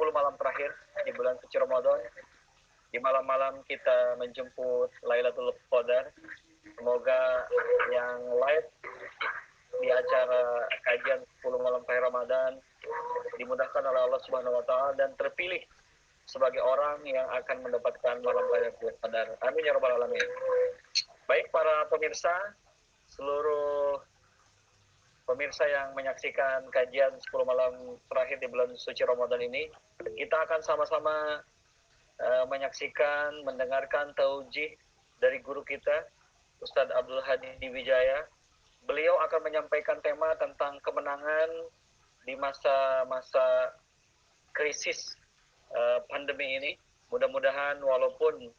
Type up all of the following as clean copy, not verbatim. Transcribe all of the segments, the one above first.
10 malam terakhir di bulan suci Ramadan. Di malam-malam kita menjemput Lailatul Qadar. Semoga yang live di acara kajian 10 malam terakhir Ramadan dimudahkan oleh Allah Subhanahu wa taala dan terpilih sebagai orang yang akan mendapatkan malam Lailatul Qadar. Amin ya rabbal alamin. Baik para pemirsa, seluruh pemirsa yang menyaksikan kajian 10 malam terakhir di bulan suci Ramadan ini, kita akan sama-sama menyaksikan, mendengarkan taujih dari guru kita, Ustadz Abdul Hadi Wijaya. Beliau akan menyampaikan tema tentang kemenangan di masa-masa krisis pandemi ini. Mudah-mudahan walaupun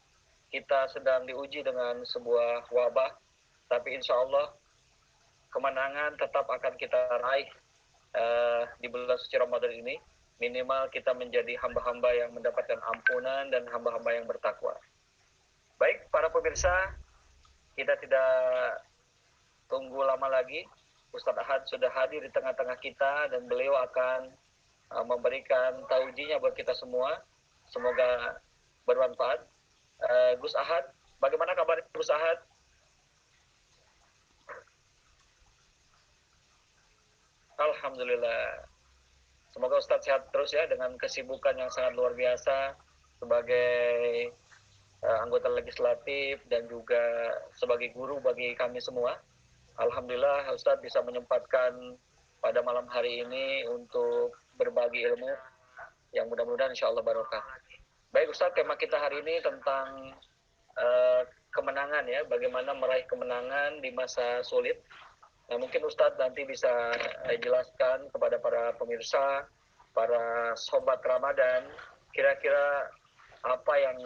kita sedang diuji dengan sebuah wabah, tapi insya Allah kemenangan tetap akan kita raih di bulan suci Ramadan ini. Minimal kita menjadi hamba-hamba yang mendapatkan ampunan dan hamba-hamba yang bertakwa. Baik para pemirsa, kita tidak tunggu lama lagi. Ustadz Ahad sudah hadir di tengah-tengah kita dan beliau akan memberikan taujinya buat kita semua. Semoga bermanfaat. Gus Ahad, bagaimana kabar Gus Ahad? Alhamdulillah. Semoga Ustadz sehat terus ya dengan kesibukan yang sangat luar biasa sebagai anggota legislatif dan juga sebagai guru bagi kami semua. Alhamdulillah Ustadz bisa menyempatkan pada malam hari ini untuk berbagi ilmu yang mudah-mudahan insya Allah barokah. Baik Ustadz, tema kita hari ini tentang kemenangan ya, bagaimana meraih kemenangan di masa sulit. Nah, mungkin Ustadz nanti bisa jelaskan kepada para pemirsa, para sobat Ramadan, kira-kira apa yang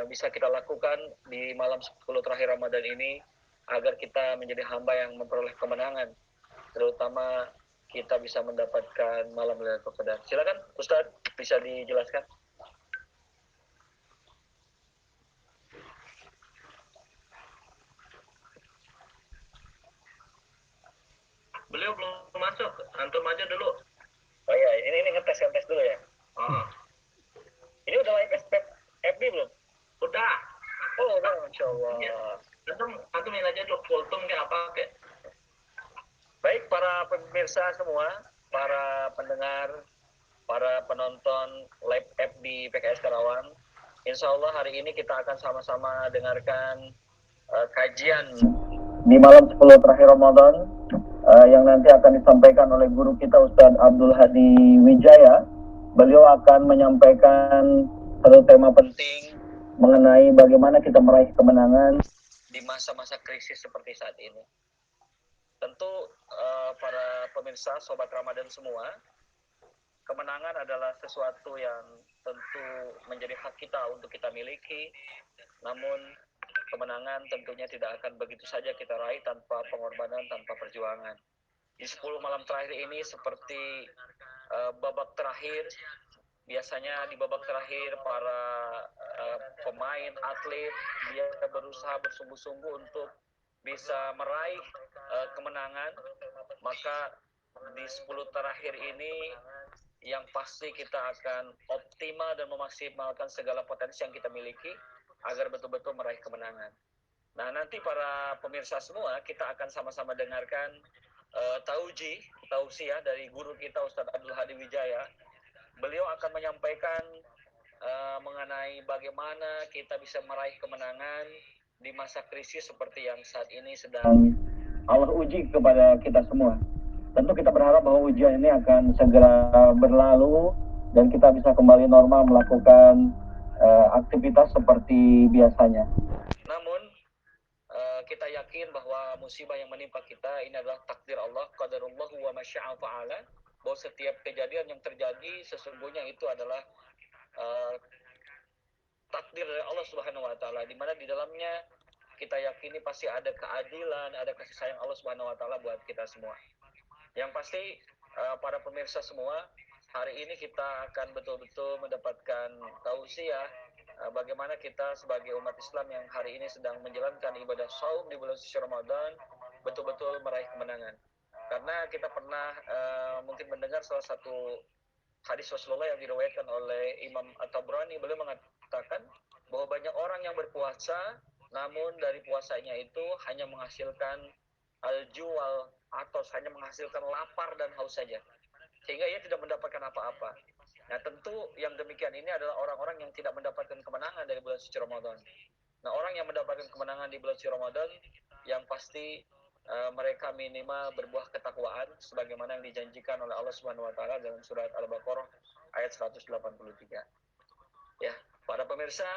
bisa kita lakukan di malam 10 terakhir Ramadan ini agar kita menjadi hamba yang memperoleh kemenangan, terutama kita bisa mendapatkan malam Lailatul Qadar. Silakan Ustadz, bisa dijelaskan. Beliau belum masuk, antum aja dulu. Oh iya, ini ngetes dulu ya. Ini udah live FB belum? Udah. Oh udah, Masya Allah. Ya. Antum yang aja dulu, kultum kayak apa kayak. Baik para pemirsa semua, para pendengar, para penonton live FB PKS Karawang, insya Allah hari ini kita akan sama-sama dengarkan kajian di malam 10 terakhir Ramadan yang nanti akan disampaikan oleh guru kita Ustadz Abdul Hadi Wijaya. Beliau akan menyampaikan satu tema penting mengenai bagaimana kita meraih kemenangan di masa-masa krisis seperti saat ini. Tentu para pemirsa, sobat Ramadan semua, kemenangan adalah sesuatu yang tentu menjadi hak kita untuk kita miliki. Namun kemenangan tentunya tidak akan begitu saja kita raih tanpa pengorbanan, tanpa perjuangan. Di 10 malam terakhir ini seperti babak terakhir, biasanya di babak terakhir para pemain, atlet, dia berusaha bersungguh-sungguh untuk bisa meraih kemenangan. Maka di 10 terakhir ini yang pasti kita akan optimal dan memaksimalkan segala potensi yang kita miliki agar betul-betul meraih kemenangan. Nah, nanti para pemirsa semua, kita akan sama-sama dengarkan tausiah dari guru kita Ustadz Abdul Hadi Wijaya. Beliau akan menyampaikan mengenai bagaimana kita bisa meraih kemenangan di masa krisis seperti yang saat ini sedang Allah uji kepada kita semua. Tentu kita berharap bahwa ujian ini akan segera berlalu dan kita bisa kembali normal melakukan aktivitas seperti biasanya. Namun kita yakin bahwa musibah yang menimpa kita ini adalah takdir Allah, qadarullah wa masya'a fa'ala, bahwa setiap kejadian yang terjadi sesungguhnya itu adalah takdir dari Allah Subhanahu wa taala, di mana di dalamnya kita yakini pasti ada keadilan, ada kasih sayang Allah Subhanahu wa taala buat kita semua. Yang pasti para pemirsa semua, hari ini kita akan betul-betul mendapatkan tausiah bagaimana kita sebagai umat Islam yang hari ini sedang menjalankan ibadah saum di bulan suci Ramadan betul-betul meraih kemenangan. Karena kita pernah mungkin mendengar salah satu hadis Rasulullah yang diriwayatkan oleh Imam At-Tabrani, beliau mengatakan bahwa banyak orang yang berpuasa namun dari puasanya itu hanya menghasilkan al-juwal atau hanya menghasilkan lapar dan haus saja, sehingga ia tidak mendapatkan apa-apa. Nah, tentu yang demikian ini adalah orang-orang yang tidak mendapatkan kemenangan dari bulan suci Ramadan. Nah, orang yang mendapatkan kemenangan di bulan suci Ramadan yang pasti mereka minimal berbuah ketakwaan sebagaimana yang dijanjikan oleh Allah Subhanahu wa taala dalam surat Al-Baqarah ayat 183. Ya, para pemirsa,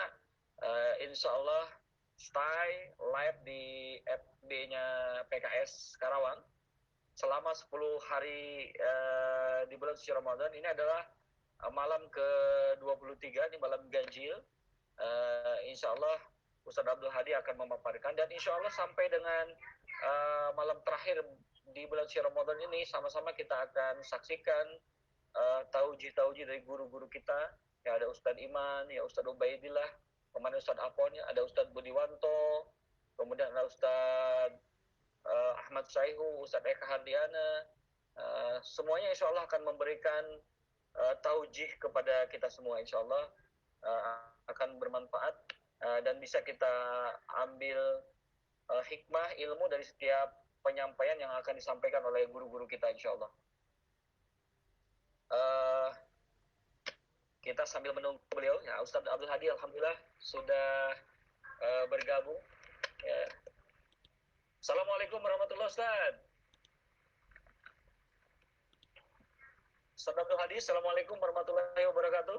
insya Allah stay live di FB-nya PKS Karawang selama 10 hari di bulan suci Ramadan. Ini adalah malam ke-23, ini malam ganjil. Insya Allah Ustadz Abdul Hadi akan memaparkan, dan insya Allah sampai dengan malam terakhir di bulan suci Ramadan ini sama-sama kita akan saksikan tauji dari guru-guru kita. Ya, ada Ustadz Iman, ya Ustadz Ubaidillah, kemarin Ustadz Apon, ya, ada Ustadz Budiwanto, kemudian ada Ustadz Ahmad Saihu, Ustadz Eka Hardiana. Semuanya insya Allah akan memberikan taujih kepada kita semua. Insya Allah akan bermanfaat dan bisa kita ambil hikmah ilmu dari setiap penyampaian yang akan disampaikan oleh guru-guru kita, insya Allah. Kita sambil menunggu beliau, ya, Ustadz Abdul Hadi alhamdulillah sudah bergabung. Ya. Assalamualaikum warahmatullahi wabarakatuh. Ustadz Abdul Hadi, assalamualaikum warahmatullahi wabarakatuh.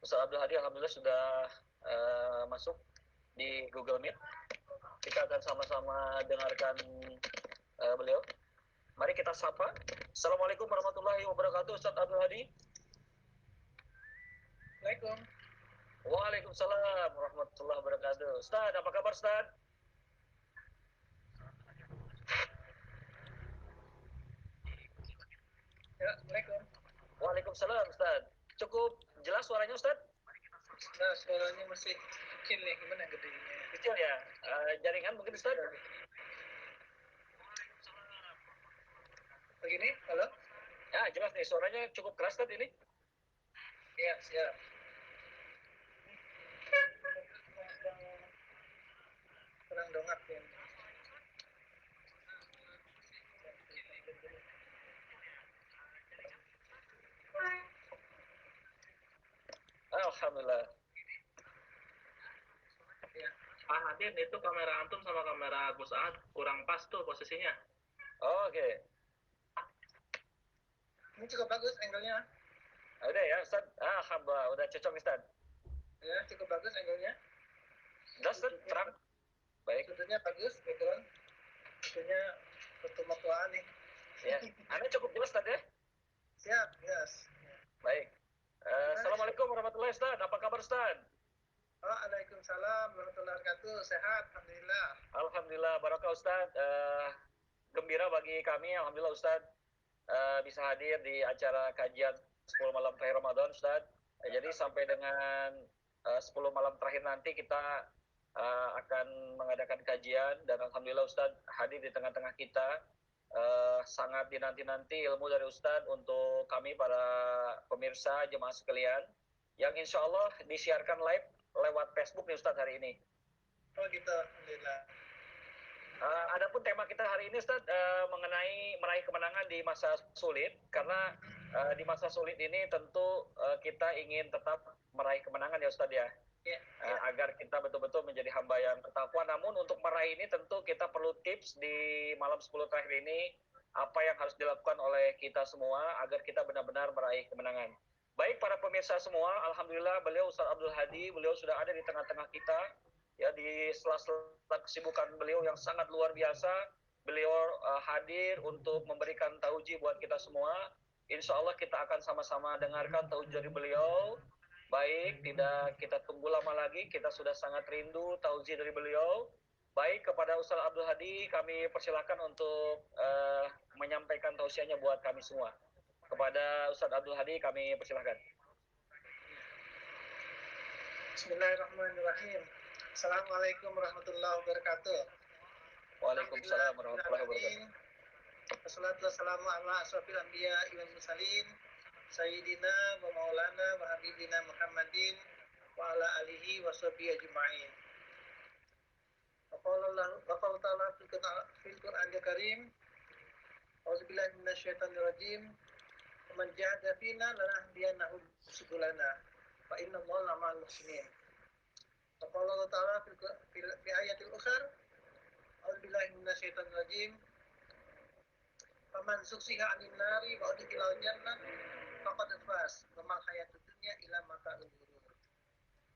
Ustadz Abdul Hadi alhamdulillah sudah masuk di Google Meet. Kita akan sama-sama dengarkan beliau. Mari kita sapa. Assalamualaikum warahmatullahi wabarakatuh, Ustadz Abdul Hadi. Assalamualaikum. Waalaikumsalam warahmatullahi wabarakatuh. Ustadz, apa kabar Ustadz? Ya, Assalamualaikum. Waalaikumsalam Ustadz. Cukup jelas suaranya Ustadz? Nah, suaranya masih kecil nih, gimana gedenya? Kecil ya? Jaringan mungkin Ustadz? Begini, halo? Ya, jelas nih, suaranya cukup keras Ustadz ini. Iya, siap. Kurang dongak ya. Alhamdulillah. Ya. Pak Hadin, itu kamera antum sama kamera Gus Ahad kurang pas tuh posisinya. Oke. Ini cukup bagus angle-nya. Udah ya Ustadz? Alhamdulillah, udah cocok Ustadz. Ya, cukup bagus angle-nya. Jelas Ustadz, terang. Baik. Sudutnya bagus, background. Sudutnya foto makwaan nih. Ya, Anda cukup jelas Ustadz ya? Siap, yes. Baik. Assalamualaikum warahmatullahi wabarakatuh. Apa kabar Ustadz? Waalaikumsalam warahmatullahi wabarakatuh. Sehat, alhamdulillah. Alhamdulillah, barakah Ustadz. Gembira bagi kami, alhamdulillah Ustadz bisa hadir di acara kajian 10 malam terakhir Ramadan Ustadz. Jadi sampai dengan 10 malam terakhir nanti kita akan mengadakan kajian, dan alhamdulillah Ustadz hadir di tengah-tengah kita. Sangat dinanti-nanti ilmu dari Ustadz untuk kami para pemirsa jemaah sekalian, yang insya Allah disiarkan live lewat Facebook nih Ustadz hari ini. Oh gitu, alhamdulillah. Adapun tema kita hari ini Ustadz mengenai meraih kemenangan di masa sulit, karena di masa sulit ini tentu kita ingin tetap meraih kemenangan ya Ustadz ya. Agar kita betul-betul menjadi hamba yang bertakwa. Namun untuk meraih ini tentu kita perlu tips di malam 10 terakhir ini, apa yang harus dilakukan oleh kita semua agar kita benar-benar meraih kemenangan. Baik para pemirsa semua, alhamdulillah beliau Ustadz Abdul Hadi, beliau sudah ada di tengah-tengah kita. Ya, di sela-sela kesibukan beliau yang sangat luar biasa, beliau hadir untuk memberikan tauji buat kita semua. Insya Allah kita akan sama-sama dengarkan tauji dari beliau. Baik, tidak kita tunggu lama lagi, kita sudah sangat rindu tauji dari beliau. Baik, kepada Ustaz Abdul Hadi kami persilakan untuk menyampaikan tausiahnya buat kami semua. Kepada Ustaz Abdul Hadi kami persilakan. Bismillahirrahmanirrahim. Assalamualaikum warahmatullahi wabarakatuh. Waalaikumsalam warahmatullahi wabarakatuh. Wassalatu wassalamu ala asrofil anbiya wal mursalin Sayyidina wa maulana wa habibina Muhammadin wa ala alihi wa sahbihi ajma'in. Wa qala ta'ala fil Qur'anil Karim, A'udzubillahi minasyaitonir rajim. Man jahada fina lanahdiyanahu subulana wa innallaha ma'al muhsinin. Wa qala ta'ala fi ayatil ukhra, A'udzubillahi minasyaitonir rajim. Faman suksiha 'anil nari wa udkhilal jannah faqad faz wa mal hayatud dunya illa mata'ul ghurur.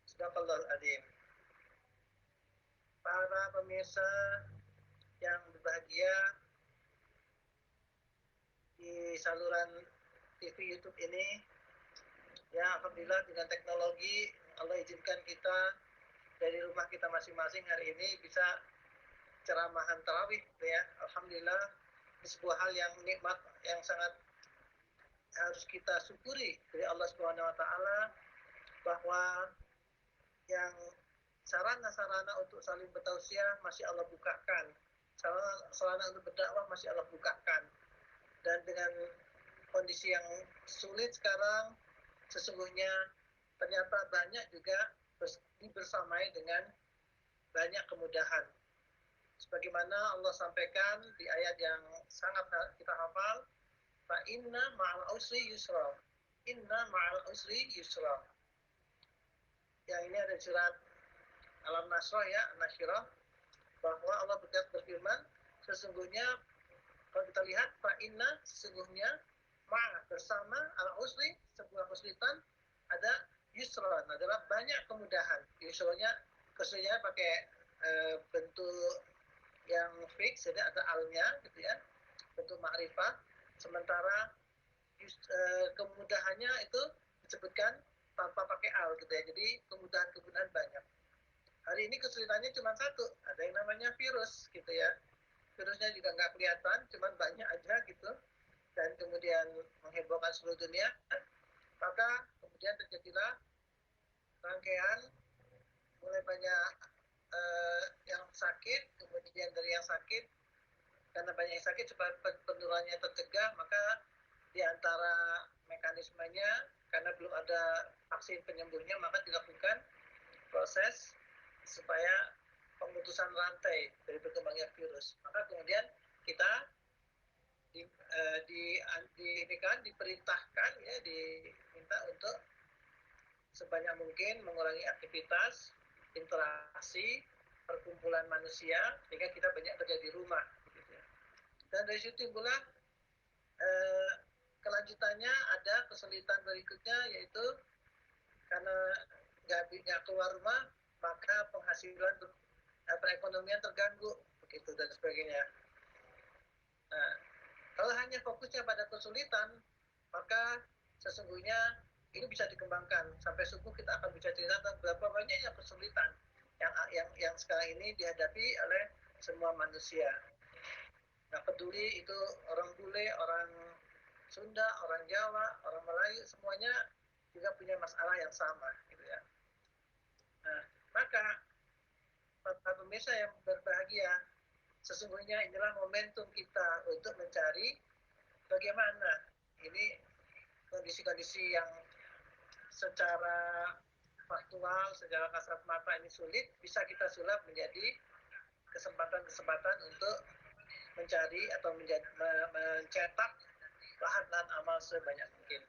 Sadaqallahul adzim. Para pemirsa yang berbahagia di saluran TV YouTube ini, ya alhamdulillah dengan teknologi Allah izinkan kita dari rumah kita masing-masing hari ini bisa ceramahan tarawih, ya alhamdulillah. Ini sebuah hal yang nikmat yang sangat harus kita syukuri dari Allah Subhanahu wa taala, bahwa yang sarana-sarana untuk saling bertausiah masih Allah bukakan, sarana untuk berdakwah masih Allah bukakan. Dan dengan kondisi yang sulit sekarang, sesungguhnya ternyata banyak juga dibersamai dengan banyak kemudahan. Sebagaimana Allah sampaikan di ayat yang sangat kita hafal, fa inna ma'al usri yusra. Inna ma'al usri yusra. Yang ini ada surat Al-Nasrah, ya, An-Nasyrah, bahwa Allah berfirman, sesungguhnya kalau kita lihat fa inna, sesungguhnya bersama al-usri, sebuah kesulitan, ada yusran, adalah banyak kemudahan. Yusranya pakai bentuk yang fix, jadi ada alnya gitu ya, bentuk ma'rifah. Sementara kemudahannya itu disebutkan tanpa pakai al gitu ya. Jadi kemudahan banyak. Hari ini kesulitannya cuma satu, ada yang namanya virus gitu ya. Virusnya juga nggak kelihatan, cuma banyak aja gitu, dan kemudian menghebohkan seluruh dunia. Maka kemudian terjadilah rangkaian, mulai banyak yang sakit, kemudian dari yang sakit, karena banyak yang sakit supaya penularannya tercegah, maka di antara mekanismenya, karena belum ada vaksin penyembuhnya, maka dilakukan proses supaya pemutusan rantai dari berkembangnya virus. Maka kemudian kita diperintahkan, ya, diminta untuk sebanyak mungkin mengurangi aktivitas, interaksi, perkumpulan manusia, sehingga kita banyak kerja di rumah. Gitu ya. Dan dari situ timbullah kelanjutannya, ada kesulitan berikutnya, yaitu karena nggak keluar rumah, maka penghasilan perekonomian terganggu, begitu dan sebagainya. Nah, kalau hanya fokusnya pada kesulitan, maka sesungguhnya ini bisa dikembangkan. Sampai subuh kita akan bisa cerita tentang berapa banyaknya kesulitan yang sekarang ini dihadapi oleh semua manusia. Nah, peduli itu orang bule, orang Sunda, orang Jawa, orang Melayu, semuanya juga punya masalah yang sama, gitu ya. Nah, maka para pemirsa yang berbahagia, sesungguhnya inilah momentum kita untuk mencari bagaimana ini kondisi-kondisi yang secara faktual, secara kasat mata ini sulit, bisa kita sulap menjadi kesempatan-kesempatan untuk mencari atau mencetak lahan amal sebanyak mungkin.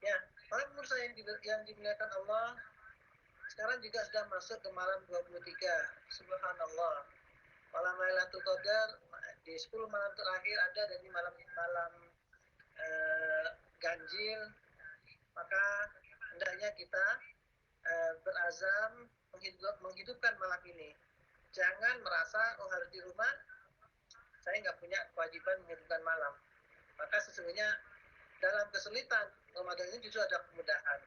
Ya, para pemirsa yang dimuliakan Allah, sekarang juga sudah masuk ke malam 23. Subhanallah. Malam Lailatul Qadar di 10 malam terakhir ada, dan di malam ganjil. Maka hendaknya kita berazam menghidupkan malam ini. Jangan merasa, oh harus di rumah, saya nggak punya kewajiban menghidupkan malam. Maka sesungguhnya dalam kesulitan Ramadan ini justru ada kemudahan.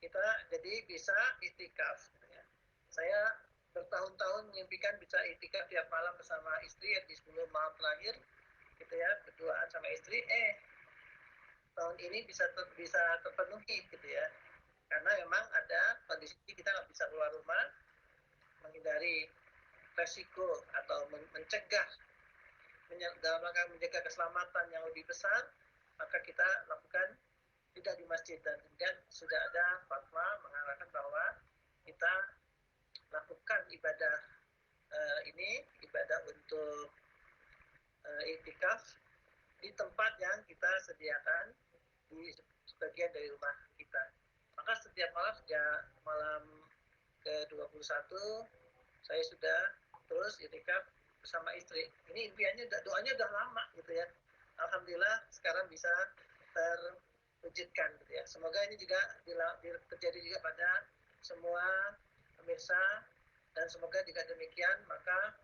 Kita jadi bisa itikaf. Ya. Saya bertahun-tahun mengimpikan bisa itikaf tiap malam bersama istri di 10 malam terakhir, gitu ya, berduaan sama istri. Tahun ini bisa terpenuhi, gitu ya. karena memang ada kondisi kita nggak bisa keluar rumah, menghindari resiko atau mencegah dalam rangka menjaga keselamatan yang lebih besar, maka kita lakukan tidak di masjid. Dan kemudian sudah ada fatwa mengarahkan bahwa kita lakukan ibadah ini, ibadah untuk iktikaf di tempat yang kita sediakan di sebagian dari rumah kita. Maka setiap malam sejak malam ke-21 saya sudah terus iktikaf bersama istri. Ini impiannya, doanya udah lama gitu ya. Alhamdulillah sekarang bisa terwujudkan gitu ya. Semoga ini juga terjadi juga pada semua pemirsa, dan semoga juga demikian maka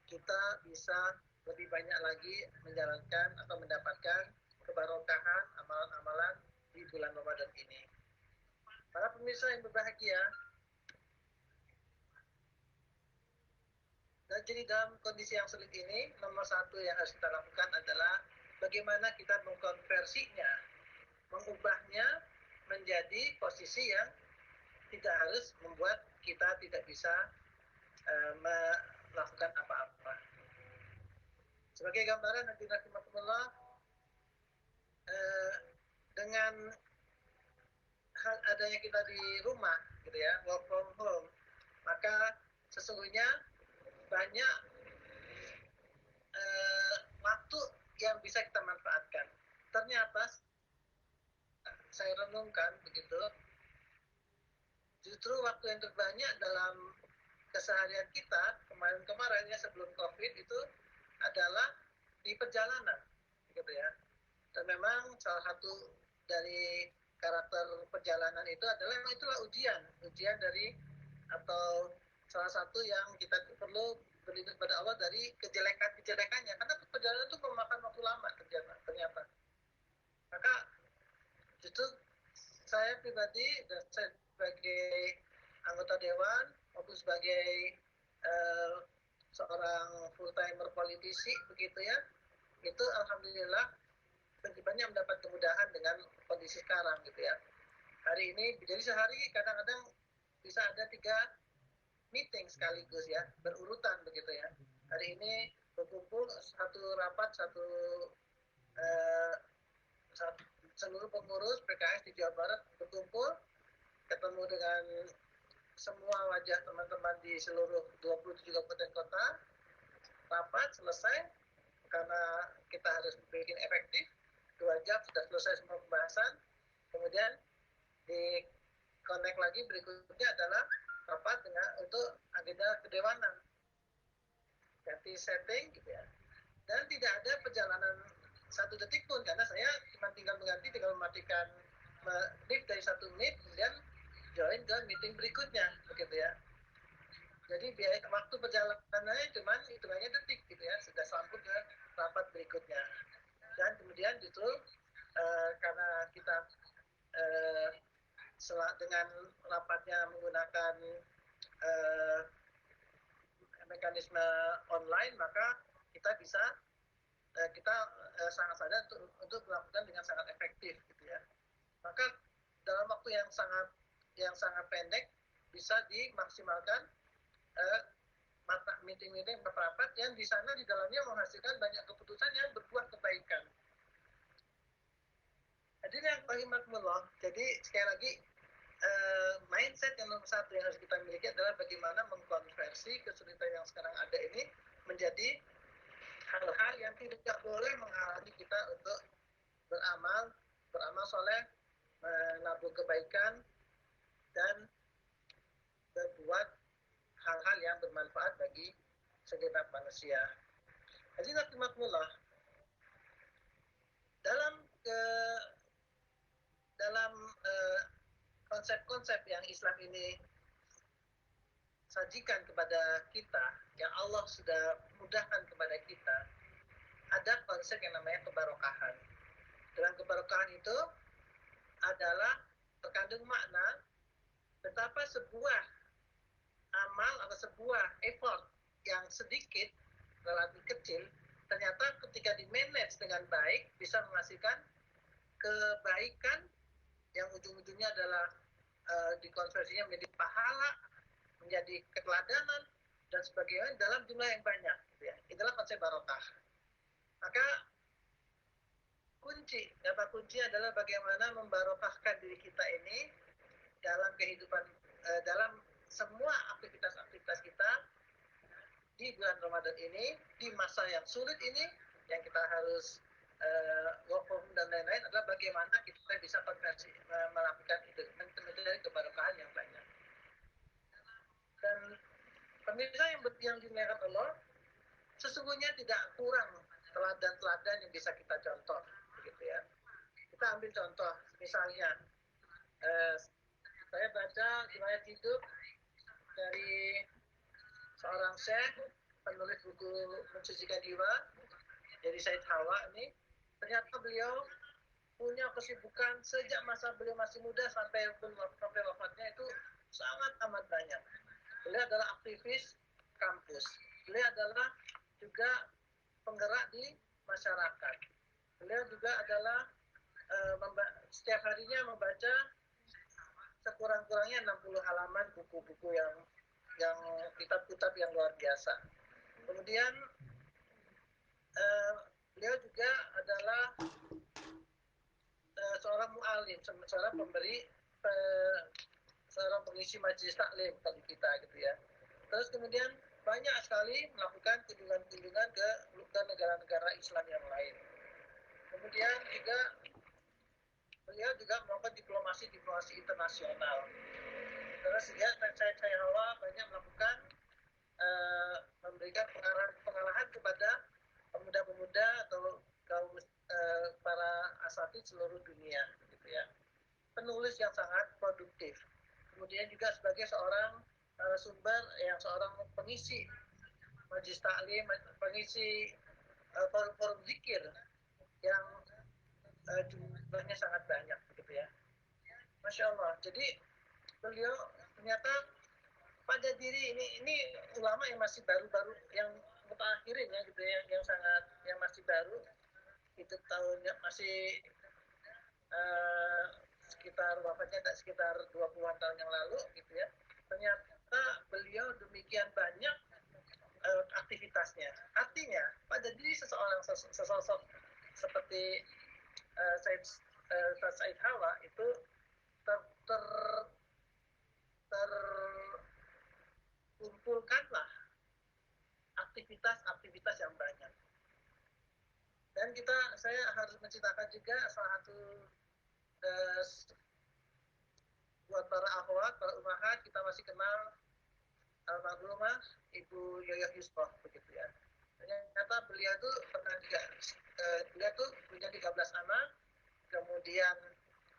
kita bisa lebih banyak lagi menjalankan atau mendapatkan kebarokahan amalan-amalan di bulan Ramadan ini. Para pemirsa yang berbahagia, dan jadi dalam kondisi yang sulit ini, nomor satu yang harus kita lakukan adalah bagaimana kita mengkonversinya, mengubahnya menjadi posisi yang tidak harus membuat kita tidak bisa melakukan apa-apa. Sebagai gambaran, nanti rahimahullah, dengan adanya kita di rumah, gitu ya, work from home, maka sesungguhnya banyak waktu yang bisa kita manfaatkan. Ternyata saya renungkan begitu, justru waktu yang terbanyak dalam keseharian kita kemarin-kemarin ya sebelum COVID itu adalah di perjalanan, gitu ya. Dan memang salah satu dari karakter perjalanan itu adalah memang itulah ujian dari atau salah satu yang kita perlu berlindung pada Allah dari kejelekannya, karena perjalanan itu memakan waktu lama ternyata. Maka justru saya pribadi dan saya sebagai anggota dewan maupun sebagai seorang full timer politisi begitu ya, itu alhamdulillah banyak mendapat kemudahan dengan kondisi sekarang gitu ya. Hari ini jadi sehari kadang-kadang bisa ada 3 meeting sekaligus ya, berurutan begitu ya. Hari ini berkumpul satu rapat seluruh pengurus PKS di Jawa Barat berkumpul, ketemu dengan semua wajah teman-teman di seluruh 27 kabupaten kota, rapat selesai karena kita harus bikin efektif, 2 jam sudah selesai semua pembahasan. Kemudian di connect lagi berikutnya adalah rapat untuk agenda kedewanan, ganti setting gitu ya. Dan tidak ada perjalanan 1 detik pun, karena saya cuma tinggal mematikan lift dari 1 menit, kemudian join ke meeting berikutnya begitu ya. Jadi biaya waktu perjalanannya cuma hitungannya detik gitu ya, sudah sambung ke rapat berikutnya. Dan kemudian justru karena kita dengan rapatnya menggunakan mekanisme online, maka kita bisa sangat sadar untuk melakukan dengan sangat efektif gitu ya. Maka dalam waktu yang sangat pendek bisa dimaksimalkan meeting-meeting rapat yang di sana di dalamnya menghasilkan banyak keputusan yang berbuah kebaikan. Hadirin yang rahimakumullah, jadi sekali lagi mindset yang nomor 1 yang harus kita miliki adalah bagaimana mengkonversi kesulitan yang sekarang ada ini menjadi hal-hal yang tidak boleh menghalangi kita untuk beramal soleh, menabur kebaikan, dan berbuat hal-hal yang bermanfaat bagi segenap manusia. Hadirin rahimakumullah, dalam konsep-konsep yang Islam ini sajikan kepada kita, yang Allah sudah mudahkan kepada kita, ada konsep yang namanya kebarokahan. Dalam kebarokahan itu adalah terkandung makna betapa sebuah amal atau sebuah effort yang sedikit, relatif kecil, ternyata ketika di manage dengan baik bisa menghasilkan kebaikan yang ujung-ujungnya adalah dikonversinya menjadi pahala, menjadi keteladanan dan sebagainya dalam jumlah yang banyak. Gitu ya. Itulah konsep barokah. Maka kata kunci adalah bagaimana membarokahkan diri kita ini dalam kehidupan, dalam semua aktivitas-aktivitas kita di bulan Ramadan ini, di masa yang sulit ini, yang kita harus work from home dan lain-lain, adalah bagaimana kita bisa konversi, melakukan itu, menjadi keberkahan yang banyak. Dan pemirsa yang dimuliakan Allah, sesungguhnya tidak kurang teladan-teladan yang bisa kita contoh, begitu ya. Kita ambil contoh, misalnya saya baca riwayat hidup dari seorang syekh penulis buku Mensucikan Jiwa, jadi Said Hawa ini. Ternyata beliau punya kesibukan sejak masa beliau masih muda sampai wafatnya itu sangat amat banyak. Beliau adalah aktivis kampus. Beliau adalah juga penggerak di masyarakat. Beliau juga adalah setiap harinya membaca sekurang-kurangnya 60 halaman buku-buku yang kitab-kitab yang luar biasa. Kemudian beliau juga adalah seorang mu'alim, seorang seorang pengisi majelis taklim bagi kita gitu ya. Terus kemudian banyak sekali melakukan kunjungan-kunjungan ke negara-negara Islam yang lain. Kemudian juga beliau juga melakukan diplomasi internasional. Terus ya saya Hawa banyak melakukan memberikan pengarahan kepada pemuda-pemuda atau kaum para asatid seluruh dunia, gitu ya. Penulis yang sangat produktif. Kemudian juga sebagai seorang seorang pengisi majelis taklim, pengisi forum zikir yang jumlahnya sangat banyak, gitu ya. Masya Allah. Jadi beliau ternyata pada diri ini ulama yang masih baru-baru, yang mutakhirin ya gitu ya, yang masih baru, itu tahunnya masih sekitar wafatnya sekitar 20-an tahun yang lalu gitu ya. Ternyata beliau demikian banyak aktivitasnya. Artinya pada diri sesosok seperti Said Hawa itu terkumpulkanlah aktivitas yang banyak. Dan saya harus menceritakan juga salah satu buat para akhwat, para umahat, kita masih kenal almarhumah Ibu Yoyoh Yusroh, begitu ya. Ternyata beliau tuh pernah beliau tuh punya 13 anak, kemudian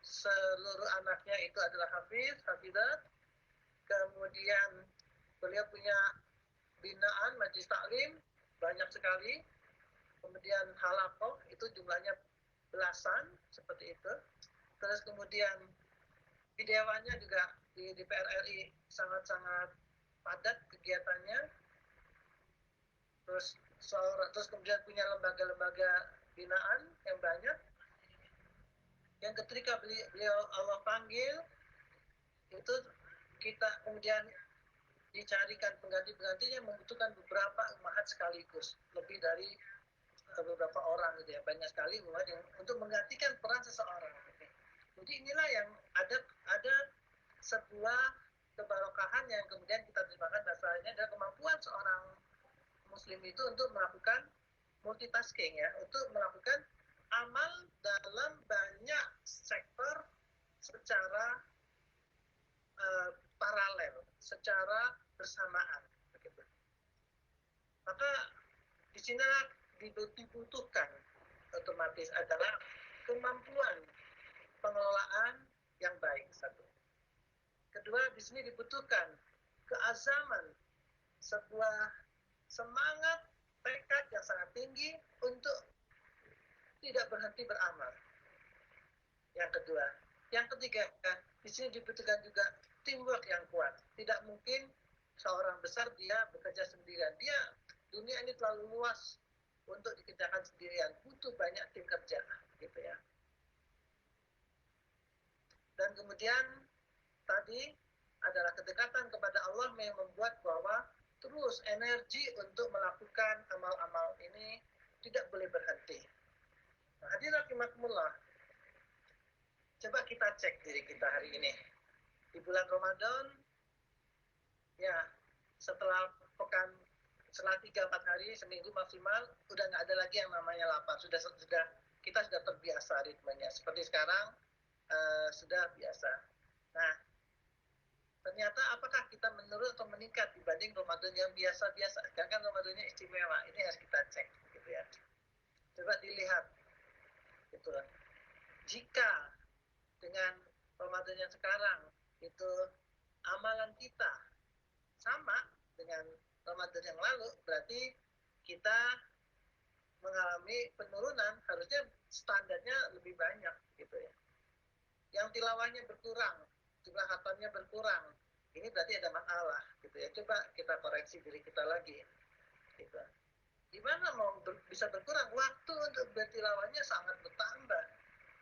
seluruh anaknya itu adalah hafidat, kemudian beliau punya binaan majelis taklim banyak sekali, kemudian halaqah itu jumlahnya belasan seperti itu. Terus kemudian di dewannya juga di DPR RI sangat-sangat padat kegiatannya. Terus kemudian punya lembaga-lembaga binaan yang banyak. Yang ketika beliau Allah panggil, itu kita kemudian dicarikan pengganti-penggantinya, membutuhkan beberapa umahat sekaligus, lebih dari beberapa orang gitu ya, banyak sekali umat yang untuk menggantikan peran seseorang. Jadi inilah yang ada sebuah kebarokahan yang kemudian kita terjemahkan bahasanya adalah kemampuan seorang muslim itu untuk melakukan multitasking ya, untuk melakukan amal dalam banyak sektor secara paralel, secara bersamaan begitu. Maka di sini dibutuhkan otomatis adalah kemampuan pengelolaan yang baik, satu. Kedua, di sini dibutuhkan keazaman, sebuah semangat tekad yang sangat tinggi untuk tidak berhenti beramal. Yang kedua, yang ketiga, di sini dibutuhkan juga teamwork yang kuat. Tidak mungkin seorang besar dia bekerja sendirian. Dunia ini terlalu luas untuk dikerjakan sendirian. Butuh banyak tim kerja, gitu ya. Dan kemudian tadi adalah kedekatan kepada Allah yang membuat bahwa terus energi untuk melakukan amal-amal ini tidak boleh berhenti. Nah, hadirin rahimakumullah, coba kita cek diri kita hari ini. Di bulan Ramadan, ya setelah setelah 3-4 hari, seminggu maksimal, udah nggak ada lagi yang namanya lapar. Kita sudah terbiasa ritmenya. Seperti sekarang, sudah biasa. Nah, ternyata apakah kita menurun atau meningkat dibanding Ramadan yang biasa-biasa? Kan Ramadannya istimewa, ini harus kita cek, gitu ya. Coba dilihat, gitu. Jika dengan Ramadan yang sekarang itu amalan kita sama dengan Ramadan yang lalu, berarti kita mengalami penurunan, harusnya standarnya lebih banyak, gitu ya. Yang tilawahnya berkurang, jumlah hatamnya berkurang, ini berarti ada masalah, gitu ya. Coba kita koreksi diri kita lagi, gitu. Gimana mau bisa berkurang? Waktu untuk bertilawahnya sangat bertambah,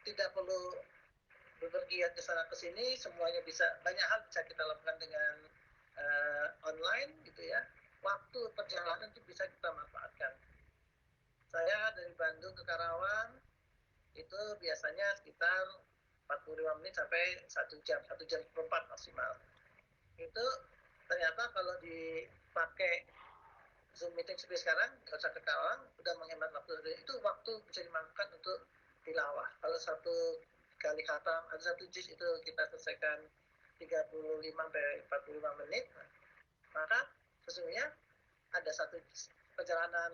tidak perlu berpergian ke sana ke sini, semuanya bisa, banyak hal bisa kita lakukan dengan online, gitu ya. Waktu perjalanan itu bisa kita manfaatkan. Saya dari Bandung ke Karawang itu biasanya sekitar 45 menit sampai 1 jam 4 maksimal. Itu ternyata kalau dipakai Zoom meeting seperti sekarang, nggak usah ke Karawang, udah menghemat waktu. Itu waktu bisa dimanfaatkan untuk tilawah. Kalau satu kali khatam, ada satu juz itu kita selesaikan 35-45 menit, maka sesungguhnya ada satu perjalanan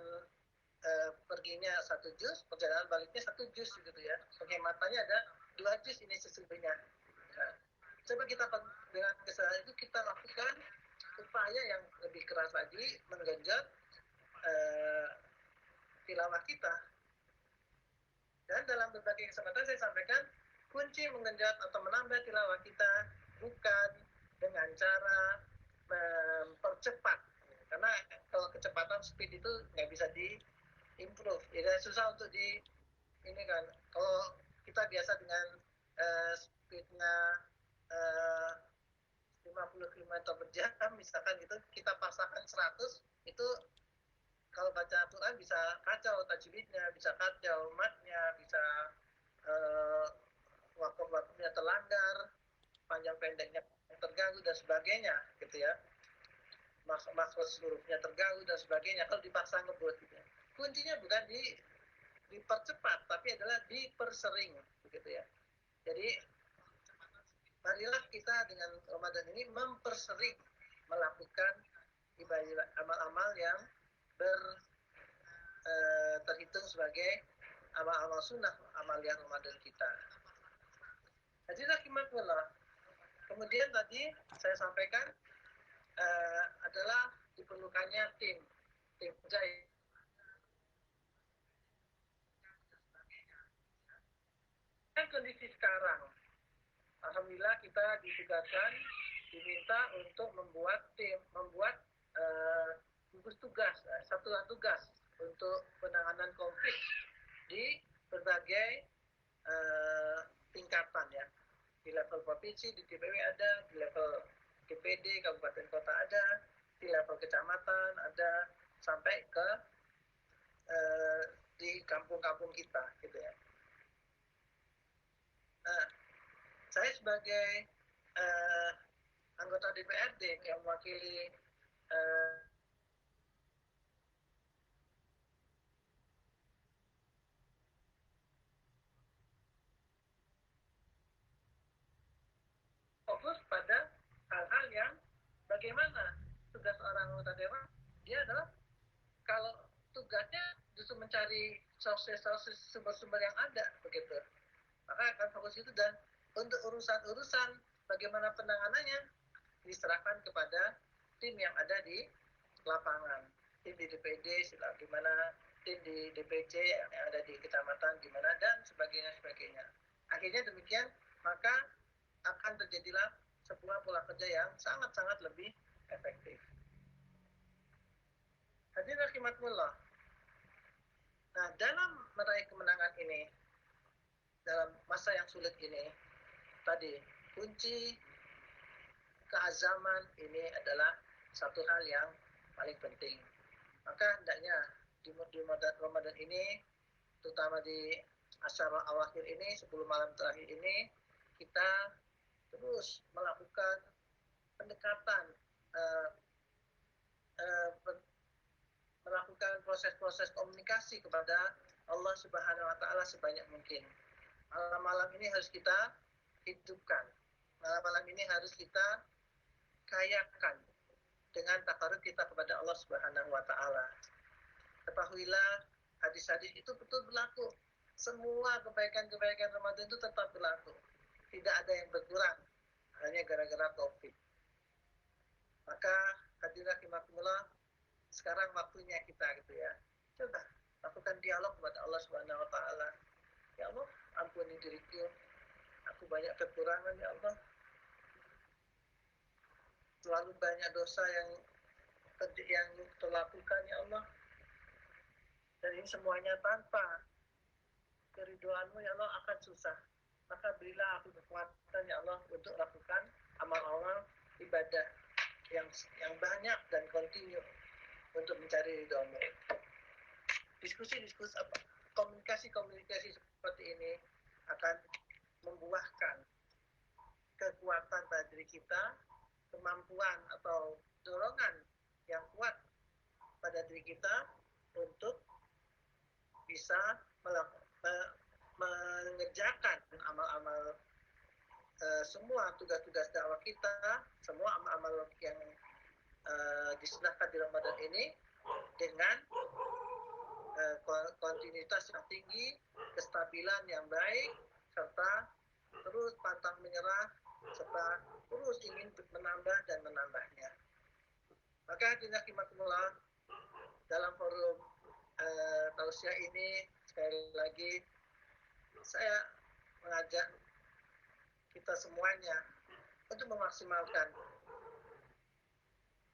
perginya 1 juz, perjalanan baliknya 1 juz, gitu ya. Penghematannya ada 2 juz ini sesungguhnya. Nah, coba kita dengan kesalahan itu kita lakukan upaya yang lebih keras lagi, menggenjot tilawah kita. Dan dalam berbagai kesempatan saya sampaikan, kunci menggenjot atau menambah tilawah kita bukan dengan cara mempercepat. Karena kalau kecepatan speed itu nggak bisa di-improve. Jadi susah untuk ini kan. Kalau kita biasa dengan speednya 50 km per jam, misalkan gitu, kita paksakan 100, itu kalau baca Al-Quran bisa kacau tajwidnya, bisa kacau matnya, bisa waktu-waktunya terlanggar, panjang pendeknya terganggu dan sebagainya, gitu ya. Maksud hurufnya terganggu dan sebagainya kalau dipaksa ngebut, gitu ya. Kuncinya bukan dipercepat, tapi adalah dipersering, begitu ya. Jadi marilah kita dengan Ramadan ini mempersering melakukan ibadah amal-amal yang terhitung sebagai amal-amal sunnah, amalia Ramadan kita. Hadirin rahimakumullah. Kemudian tadi saya sampaikan adalah diperlukannya tim jahit. Dan kondisi sekarang, alhamdulillah kita ditugaskan, diminta untuk membuat gugus tugas, satuan tugas untuk penanganan konflik di berbagai tingkatan ya. Di level provinsi, di DPW ada, di level DPD, kabupaten kota ada, di level kecamatan ada, sampai ke di kampung-kampung kita, gitu ya. Nah, saya sebagai anggota DPRD yang mewakili fokus pada hal-hal yang bagaimana tugas orang anggota dewan, dia adalah kalau tugasnya justru mencari sources sumber-sumber yang ada, begitu. Maka akan fokus itu, dan untuk urusan-urusan bagaimana penanganannya diserahkan kepada tim yang ada di lapangan, tim di DPD gimana, tim di DPC yang ada di kecamatan gimana, dan sebagainya. Akhirnya demikian, maka akan terjadilah sebuah pola kerja yang sangat-sangat lebih efektif. Hadirin rahimakumullah. Nah, dalam meraih kemenangan ini, dalam masa yang sulit ini, tadi kunci keazaman ini adalah satu hal yang paling penting. Maka hendaknya di Ramadan ini, terutama di asyara awakhir ini, 10 malam terakhir ini, kita terus melakukan pendekatan, melakukan proses-proses komunikasi kepada Allah Subhanahu wa Ta'ala sebanyak mungkin. Malam-malam ini harus kita hidupkan. Malam-malam ini harus kita kayakan dengan takarub kita kepada Allah Subhanahu wa Ta'ala. Ketahuilah, hadis-hadis itu betul berlaku. Semua kebaikan-kebaikan Ramadan itu tetap berlaku. Tidak ada yang berkurang hanya gara-gara COVID. Maka hadirin rahimakumullah, sekarang waktunya kita gitu ya. Coba lakukan dialog kepada Allah Subhanahu wa Ta'ala. Ya Allah, ampuni diriku. Aku banyak kekurangan ya Allah. Terlalu banyak dosa yang terlakukan ya Allah. Dan ini semuanya tanpa keriduanmu ya Allah akan susah. Maka berilah aku kekuatan ya Allah untuk lakukan amal-amal ibadah yang banyak dan kontinu untuk mencari ridhomu. Diskusi-diskusi komunikasi seperti ini akan membuahkan kekuatan pada diri kita, kemampuan atau dorongan yang kuat pada diri kita untuk bisa mengerjakan amal-amal, semua tugas-tugas dakwah kita, semua amal-amal yang disunahkan di Ramadan ini dengan kontinuitas yang tinggi, kestabilan yang baik, serta terus pantang menyerah, serta terus ingin menambah dan menambahnya. Maka hadirin rahimakumullah, dalam forum tausiah ini sekali lagi saya mengajak kita semuanya untuk memaksimalkan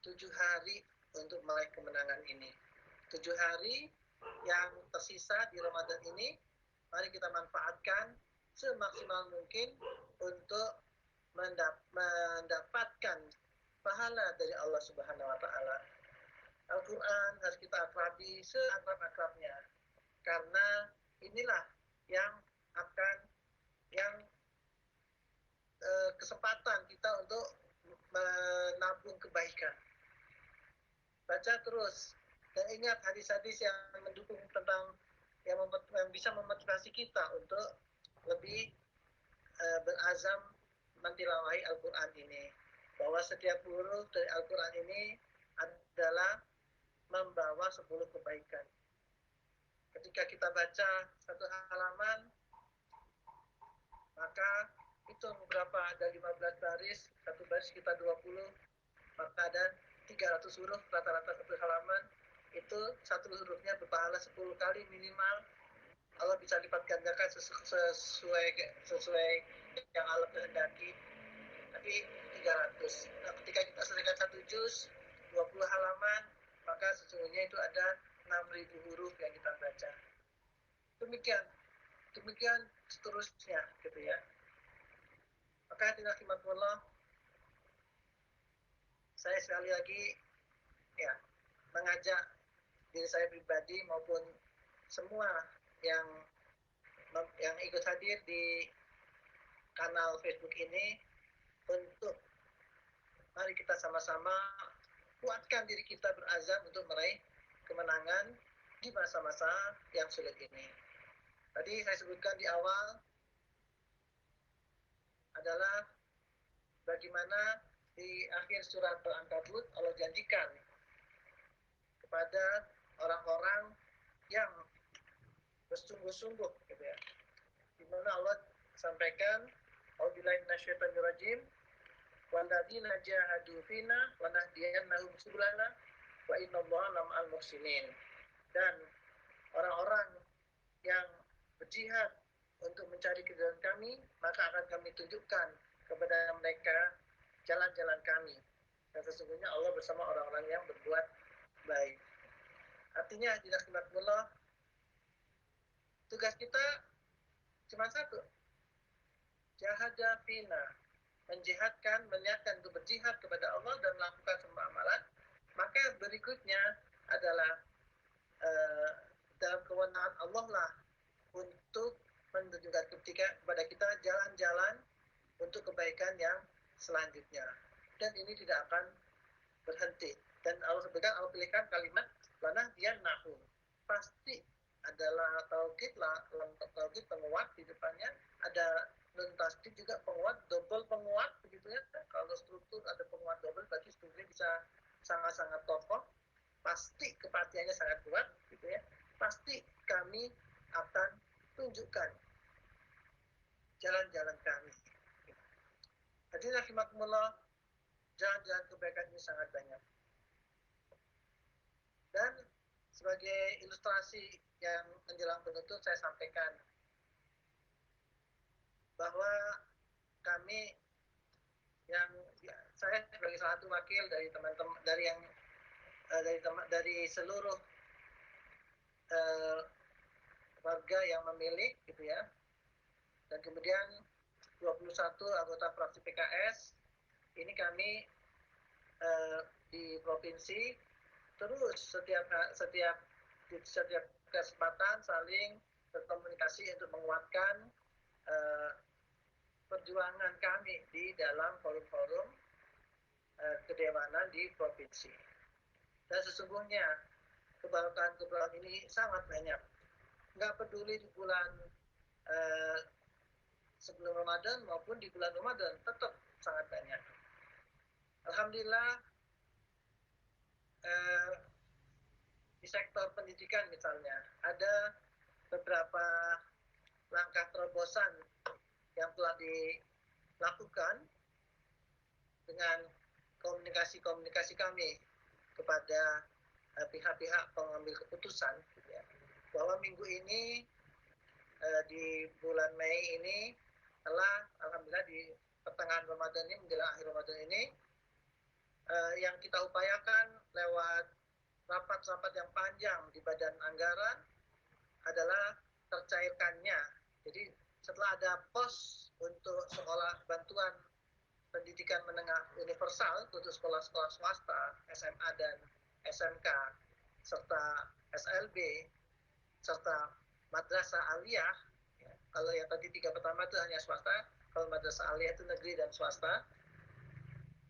7 hari untuk meraih kemenangan ini. 7 hari yang tersisa di Ramadan ini, mari kita manfaatkan semaksimal mungkin untuk mendapatkan pahala dari Allah Subhanahu wa Ta'ala. Al-Quran harus kita akrabi seakrab-akrabnya, karena inilah yang akan kesempatan kita untuk menabung kebaikan. Baca terus dan ingat hadis-hadis yang mendukung tentang yang bisa memotivasi kita untuk lebih berazam mentilawahi Al-Quran ini, bahwa setiap huruf dari Al-Quran ini adalah membawa 10 kebaikan. Ketika kita baca satu halaman, maka hitung berapa, ada 15 baris, satu baris kita 20, maka ada 300 huruf rata-rata satu halaman, itu satu hurufnya berpahala 10 kali minimal. Allah bisa lipat gandakan sesuai yang Allah kehendaki, tapi 300. Nah, ketika kita selesaikan satu juz 20 halaman, maka sesungguhnya itu ada 6.000 huruf yang kita baca. Demikian seterusnya gitu ya. Maka hadirin rahimakumullah, saya sekali lagi ya mengajak diri saya pribadi maupun semua yang ikut hadir di kanal Facebook ini untuk mari kita sama-sama kuatkan diri kita berazam untuk meraih kemenangan di masa-masa yang sulit ini. Tadi saya sebutkan di awal adalah bagaimana di akhir surat Al-Ankabut Allah janjikan kepada orang-orang yang bersungguh-sungguh gitu ya, di mana Allah sampaikan A'udzubillahi minasyaitonir rajim walladzina jahadu fina lanahdiyannahum subulana wa innallaha lama'al muhsinin. Dan orang-orang yang berjihad untuk mencari keridhaan kami, maka akan kami tunjukkan kepada mereka jalan-jalan kami. Dan sesungguhnya Allah bersama orang-orang yang berbuat baik. Artinya, Bismillah, tugas kita cuma satu. Jahada fina. menjihadkan, meniatkan untuk berjihad kepada Allah dan melakukan semua amalan, maka berikutnya adalah dalam kewenangan Allah lah untuk menunjukkan kepada kita jalan-jalan untuk kebaikan yang selanjutnya. Dan ini tidak akan berhenti. Dan Allah pilihkan kalimat lana dia nahu. Pasti adalah tauhid lah, tauhid penguat di depannya, ada nun tasdid juga penguat, double penguat begitu ya. Kalau struktur ada penguat double berarti strukturnya bisa sangat-sangat kokoh, pasti kepastiannya sangat kuat gitu ya. Pasti kami akan tunjukkan jalan-jalan kami. Hadirin rahimakumullah, jalan-jalan kebaikan ini sangat banyak. Dan sebagai ilustrasi yang menjelang penutup saya sampaikan bahwa kami yang saya sebagai salah satu wakil dari teman-teman dari seluruh warga yang memilih gitu ya, dan kemudian 21 anggota fraksi PKS ini kami di provinsi terus setiap kesempatan saling berkomunikasi untuk menguatkan perjuangan kami di dalam forum-forum kedewanan di provinsi. Dan sesungguhnya keberkahan ini sangat banyak. Nggak peduli di bulan sebelum Ramadan maupun di bulan Ramadan, tetap sangat banyak. Alhamdulillah di sektor pendidikan misalnya ada beberapa langkah terobosan yang telah dilakukan dengan komunikasi kami kepada pihak-pihak pengambil keputusan gitu ya, bahwa minggu ini di bulan Mei ini telah alhamdulillah di pertengahan Ramadan ini menjelang akhir Ramadan ini yang kita upayakan lewat rapat-rapat yang panjang di badan anggaran adalah tercairkannya. Jadi setelah ada pos untuk sekolah bantuan pendidikan menengah universal untuk sekolah-sekolah swasta, SMA dan SMK, serta SLB, serta madrasah aliyah. Ya, kalau yang tadi 3 pertama itu hanya swasta, kalau madrasah aliyah itu negeri dan swasta,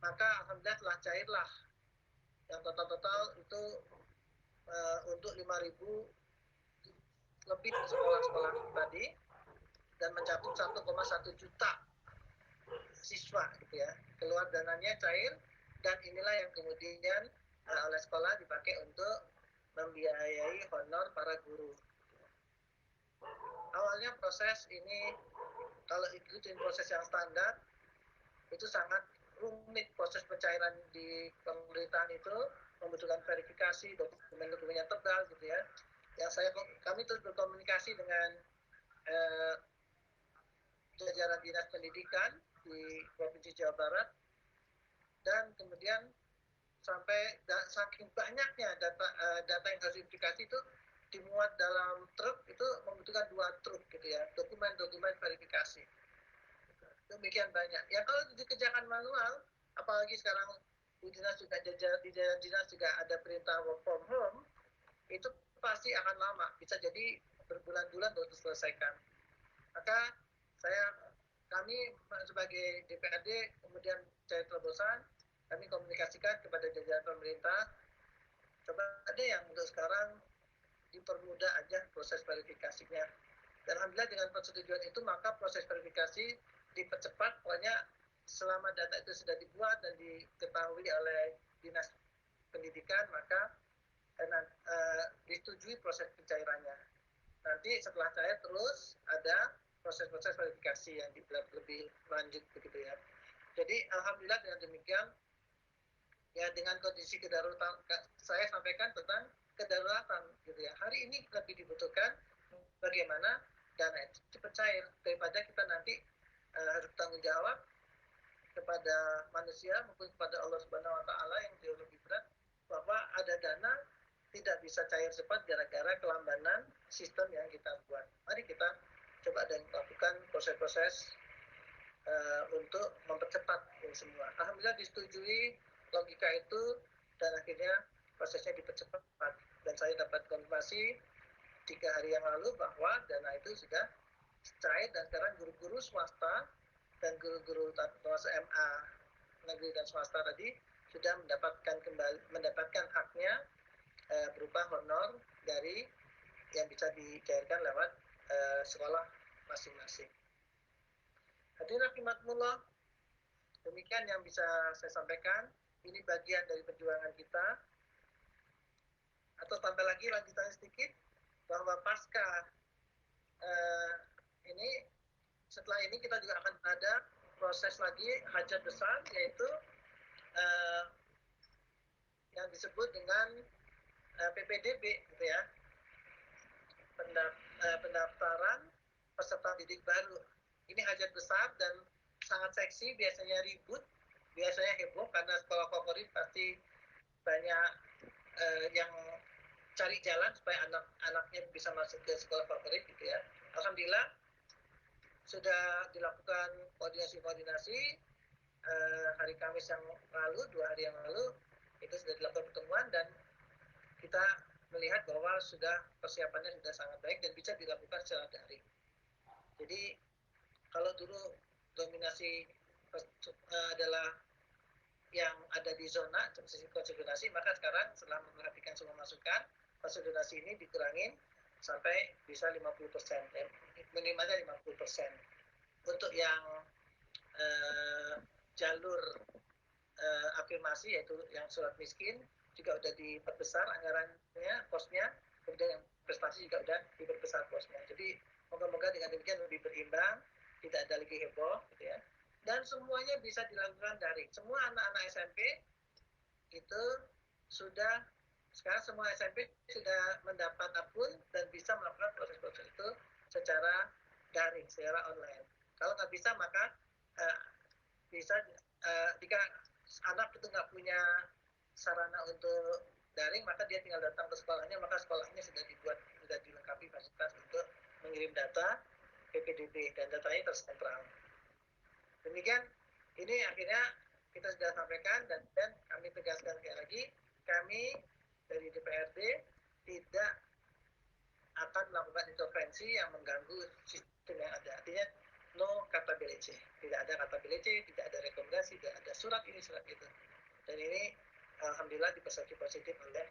maka alhamdulillah telah cairlah yang total itu untuk 5.000 lebih sekolah-sekolah tadi dan mencakup 1,1 juta siswa gitu ya. Keluar dananya cair dan inilah yang kemudian oleh sekolah dipakai untuk membiayai honor para guru. Awalnya proses ini kalau ikutin proses yang standar itu sangat rumit, proses pencairan di pemerintahan itu membutuhkan verifikasi dokumen-dokumen yang tebal gitu ya. Yang kami terus berkomunikasi dengan jajaran dinas pendidikan di Provinsi Jawa Barat dan kemudian sampai saking banyaknya data yang harus diverifikasi itu dimuat dalam truk itu membutuhkan 2 truk gitu ya, dokumen-dokumen verifikasi. Demikian banyak. Ya kalau dikerjakan manual, apalagi sekarang di dinas juga di jajaran dinas juga ada perintah work from home, itu pasti akan lama, bisa jadi berbulan-bulan baru diselesaikan. Maka kami sebagai DPRD kemudian cari terobosan, kami komunikasikan kepada jajaran pemerintah, coba ada yang untuk sekarang dipermudah aja proses verifikasinya. Dan alhamdulillah dengan persetujuan itu maka proses verifikasi dipercepat, pokoknya selama data itu sudah dibuat dan diketahui oleh dinas pendidikan maka disetujui proses pencairannya. Nanti setelah cair terus ada proses-proses verifikasi yang lebih lanjut begitu ya. Jadi alhamdulillah dengan demikian ya dengan kondisi kedaruratan saya sampaikan tentang kedaruratan gitu ya. Hari ini lebih dibutuhkan bagaimana dana itu cepat cair daripada kita nanti harus bertanggung jawab kepada manusia maupun kepada Allah Subhanahu wa taala yang jauh lebih berat bahwa ada dana tidak bisa cair cepat gara-gara kelambanan sistem yang kita buat. Mari kita coba dan lakukan proses-proses untuk mempercepat ini semua. Alhamdulillah disetujui logika itu dan akhirnya prosesnya dipercepat. Dan saya dapat konfirmasi 3 hari yang lalu bahwa dana itu sudah cair dan sekarang guru-guru swasta dan guru-guru termasuk MA negeri dan swasta tadi sudah mendapatkan haknya berupa honor dari yang bisa dicairkan lewat sekolah masing-masing. Hadirin rahimakumullah, demikian yang bisa saya sampaikan. Ini bagian dari perjuangan kita. Atau tambah lagi lanjutannya sedikit, bahwa pasca ini, setelah ini kita juga akan ada proses lagi hajat besar, yaitu yang disebut dengan PPDB, gitu ya, pendaftaran peserta didik baru. Ini hajat besar dan sangat seksi, biasanya ribut, biasanya heboh karena sekolah favorit pasti banyak yang cari jalan supaya anak-anaknya bisa masuk ke sekolah favorit, gitu ya. Alhamdulillah sudah dilakukan koordinasi hari Kamis yang lalu, 2 hari yang lalu itu sudah dilakukan pertemuan dan kita melihat bahwa sudah persiapannya sudah sangat baik dan bisa dilakukan secara daring. Jadi kalau dulu dominasi adalah yang ada di zona konsolidasi, maka sekarang setelah memperhatikan semua masukan, konsolidasi ini dikurangin sampai bisa 50%, minimalnya 50%. Untuk yang jalur afirmasi, yaitu yang surat miskin, juga sudah diperbesar anggarannya, posnya, kemudian yang prestasi juga sudah diperbesar posnya. Jadi moga-moga dengan demikian lebih berimbang, tidak ada lagi heboh, gitu ya. Dan semuanya bisa dilakukan daring. Semua anak-anak SMP itu sudah, sekarang semua SMP sudah mendapat akun dan bisa melakukan proses-proses itu secara daring, secara online. Kalau nggak bisa, maka bisa jika anak itu nggak punya sarana untuk daring, maka dia tinggal datang ke sekolahnya, maka sekolahnya sudah dilengkapi fasilitas untuk mengirim data PPDB dan datanya tersentral. Demikian, ini akhirnya kita sudah sampaikan dan kami tegaskan sekali lagi, kami dari DPRD tidak akan melakukan intervensi yang mengganggu sistem yang ada. Artinya no kata BLC, tidak ada kata BLC, tidak ada rekomendasi, tidak ada surat ini surat itu. Dan ini alhamdulillah dipersepsi positif oleh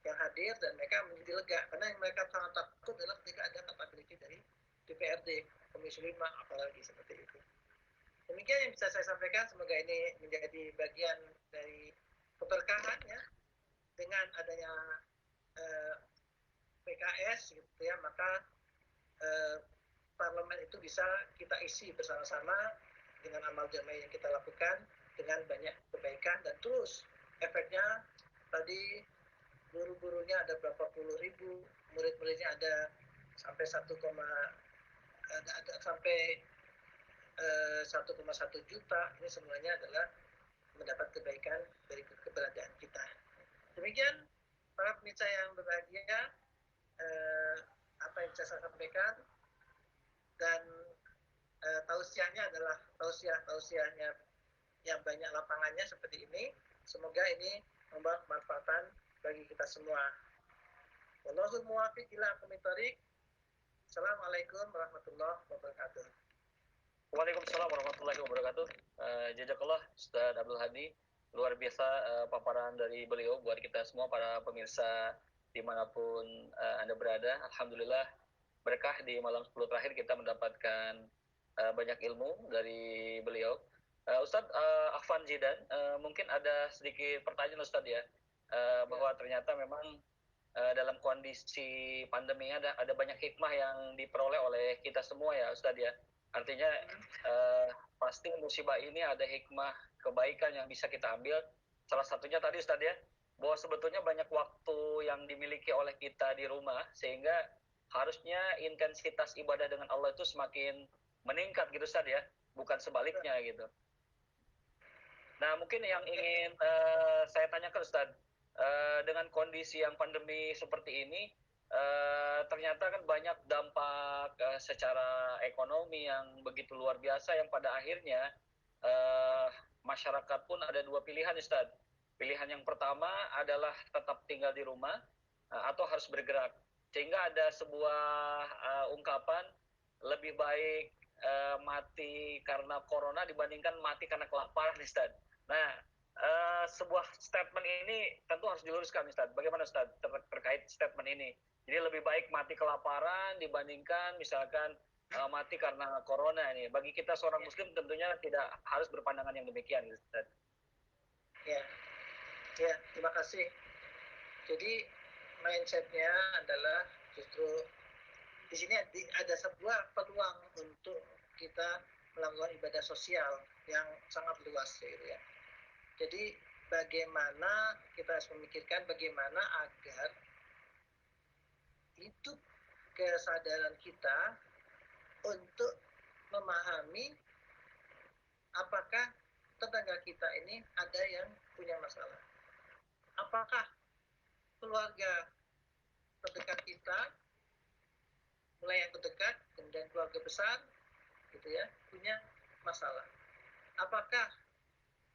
yang hadir dan mereka menjadi lega, karena yang mereka sangat takut adalah ketika ada kata BLC dari DPRD, Komisi 5 apalagi seperti itu. Demikian yang bisa saya sampaikan, semoga ini menjadi bagian dari keberkahan ya, dengan adanya PKS gitu ya, maka parlemen itu bisa kita isi bersama-sama dengan amal jamaah yang kita lakukan dengan banyak kebaikan, dan terus efeknya tadi guru-gurunya ada berapa puluh ribu, murid-muridnya ada sampai 1,1 juta. Ini semuanya adalah mendapat kebaikan dari keberadaan kita. Demikian para pemirsa yang berbahagia, apa yang bisa saya sampaikan, dan tausiahnya adalah tausiahnya yang banyak lapangannya seperti ini. Semoga ini membawa kemanfaatan bagi kita semua. Wallahul muwaffiq ila aqwamit thoriq. Assalamualaikum warahmatullahi wabarakatuh. Waalaikumsalam warahmatullahi wabarakatuh. Jazakallah Ustaz Abdul Hadi, luar biasa paparan dari beliau buat kita semua para pemirsa dimanapun Anda berada. Alhamdulillah berkah di malam 10 terakhir kita mendapatkan banyak ilmu dari beliau. Ustadz Afan Zidan, mungkin ada sedikit pertanyaan Ustadz ya, bahwa ternyata memang dalam kondisi pandemi ada banyak hikmah yang diperoleh oleh kita semua ya Ustadz ya. Artinya pasti musibah ini ada hikmah kebaikan yang bisa kita ambil. Salah satunya tadi Ustadz ya, bahwa sebetulnya banyak waktu yang dimiliki oleh kita di rumah, sehingga harusnya intensitas ibadah dengan Allah itu semakin meningkat gitu Ustadz ya, bukan sebaliknya gitu. Nah mungkin yang ingin saya tanyakan Ustadz, dengan kondisi yang pandemi seperti ini, ternyata kan banyak dampak secara ekonomi yang begitu luar biasa yang pada akhirnya uh, masyarakat pun ada dua pilihan, Ustaz. Pilihan yang pertama adalah tetap tinggal di rumah atau harus bergerak. Sehingga ada sebuah ungkapan lebih baik mati karena corona dibandingkan mati karena kelaparan, Ustaz. Nah, sebuah statement ini tentu harus diluruskan, Ustaz. Bagaimana, Ustaz, terkait statement ini? Jadi lebih baik mati kelaparan dibandingkan misalkan mati karena corona ini. Bagi kita seorang Muslim tentunya tidak harus berpandangan yang demikian, Ustaz. Ya, terima kasih. Jadi mindsetnya adalah justru di sini ada sebuah peluang untuk kita melakukan ibadah sosial yang sangat luas, gitu ya. Jadi bagaimana kita harus memikirkan bagaimana agar hidup kesadaran kita untuk memahami apakah tetangga kita ini ada yang punya masalah. Apakah keluarga terdekat kita, mulai yang terdekat, kemudian keluarga besar, gitu ya, punya masalah. Apakah